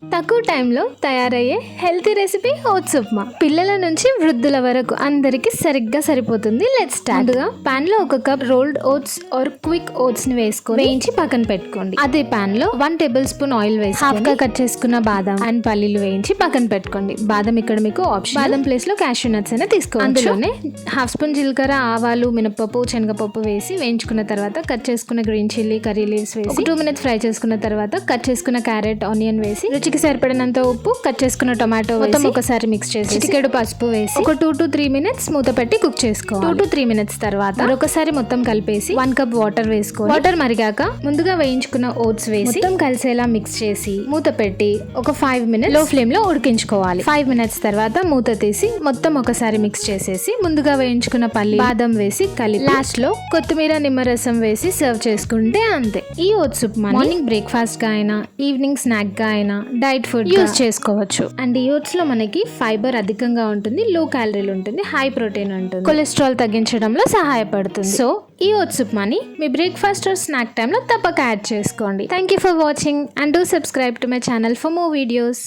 తక్కువ టైంలో తయారయ్యే హెల్తీ రెసిపీ ఓట్స్ ఉప్మా. పిల్లల నుంచి వృద్ధుల వరకు అందరికి సరిగ్గా సరిపోతుంది. Let's start. ముందుగా పాన్ లో 1 cup rolled oats or quick oats ని వేసుకొని వేయించి పక్కన పెట్టుకోండి. అదే పాన్ లో 1 టేబుల్ స్పూన్ ఆయిల్ వేసి హాఫ్ గా కట్ చేసుకున్న బాదం అండ్ పల్లీలు వేయించి పక్కన పెట్టుకోండి. బాదం ఇక్కడ మీకు ఆప్షన్. బాదం ప్లేస్ లో క్యాష్యూ నట్స్ అయినా తీసుకోవచ్చు. అందులోనే హాఫ్ స్పూన్ జీలకర్ర, ఆవాలు, మినపప్పు, శనగపప్పు వేసి వేయించుకున్న తర్వాత కట్ చేసుకున్న గ్రీన్ చిల్లీ, కర్రీ లీవ్స్ వేసి 2 మినిట్స్ ఫ్రై చేసుకున్న తర్వాత కట్ చేసుకున్న క్యారెట్, ఆనియన్ వేసి రుచికి సరిపడినంత ఉప్పు, కట్ చేసుకున్న టొమాటో మొత్తం ఒకసారి మిక్స్ చేసి చిటికెడు పసుపు వేసి ఒక 2 to 3 మినిట్స్ మూత పెట్టి కుక్ చేసుకోవాలి. 2 to 3 మినిట్స్ తర్వాత మరొకసారి మొత్తం కలిపేసి 1 కప్ వాటర్ వేసుకోవాలి. వాటర్ మరిగాక ముందుగా వేయించుకున్న ఓట్స్ వేసి మొత్తం కలిసేలా మిక్స్ చేసి మూత పెట్టి ఒక 5 మినిట్స్ లో ఫ్లేమ్ లో ఉడికించుకోవాలి. 5 మినిట్స్ తర్వాత మూత తీసి మొత్తం ఒకసారి మిక్స్ చేసేసి ముందుగా వేయించుకున్న పల్లి, బాదం వేసి కలిపి లాస్ట్ లో కొత్తిమీర, నిమ్మరసం వేసి సర్వ్ చేసుకుంటే అంతే. ఈ ఓట్స్ ఉప్మా మార్నింగ్ బ్రేక్ఫాస్ట్ గా అయినా, ఈవినింగ్ స్నాక్ గా అయినా, డైట్ ఫుడ్ యూజ్ చేసుకోవచ్చు. అండ్ ఈ ఓట్స్ లో మనకి ఫైబర్ అధికంగా ఉంటుంది, లో క్యాలరీలు ఉంటుంది, హై ప్రోటీన్ ఉంటుంది, కొలెస్ట్రాల్ తగ్గించడంలో సహాయపడుతుంది. సో ఈ ఓట్స్ ఉప్మాని మీ బ్రేక్ఫాస్ట్ ఆర్ స్నాక్ టైంలో తప్పక యాడ్ చేసుకోండి. Thank you for watching and do subscribe to my channel for more videos.